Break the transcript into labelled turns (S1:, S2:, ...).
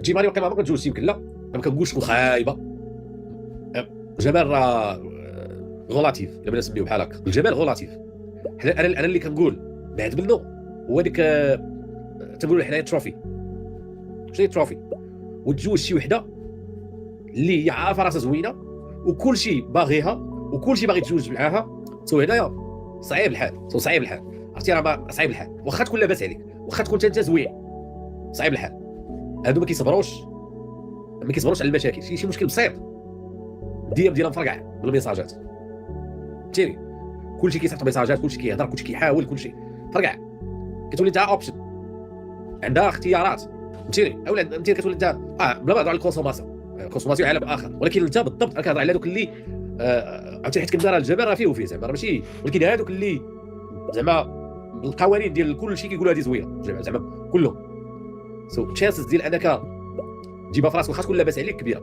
S1: تجيب غادي باقي ما كنتجوزش يمكن لا ما كنقولش تكون خايبه. الجمال راه غولاتيف الا بغينا نسميو بحال هكا. الجمال غولاتيف. انا اللي كنقول بعد منه هو ديك تنقولوا حنايا تروفي. شنو هي تروفي؟ وتزوج شي وحده اللي هي عارفه راسها زوينه وكل شيء باغيها وكل شيء باغي يتزوج معاها. سو هنايا صعيب الحال، صعيب الحال، عرفتي راه صعيب الحال. واخا تكون لاباس عليك، واخا تكون انت زوين، صعيب الحال. هادو ما كيصبروش على المشاكل. شي مشكل بسيط ديالها مفرقع بالميساجات، فهمتيني؟ كلشي كيصيفط ميساجات، كلشي كيهضر، كلشي كيحاول، كلشي فرقع. كتولي انت اوبشن، عندها اختيارات، فهمتيني؟ اولا فهمتيني كتولي انت بلا ما نهضر على الكونسوماسيون عالم اخر، ولكن انت بالضبط كنهضر على هذوك اللي عرفتي حيت كندير الجبل راه فيه وفيه زعما راه ماشي، ولكن هذوك اللي زعما القوانين ديال كل شيء كيقولوا هذه زوينه زعما كلهم. تشانسز ديال انك تجيبها في راسك واخا تكون لاباس عليك كبيره.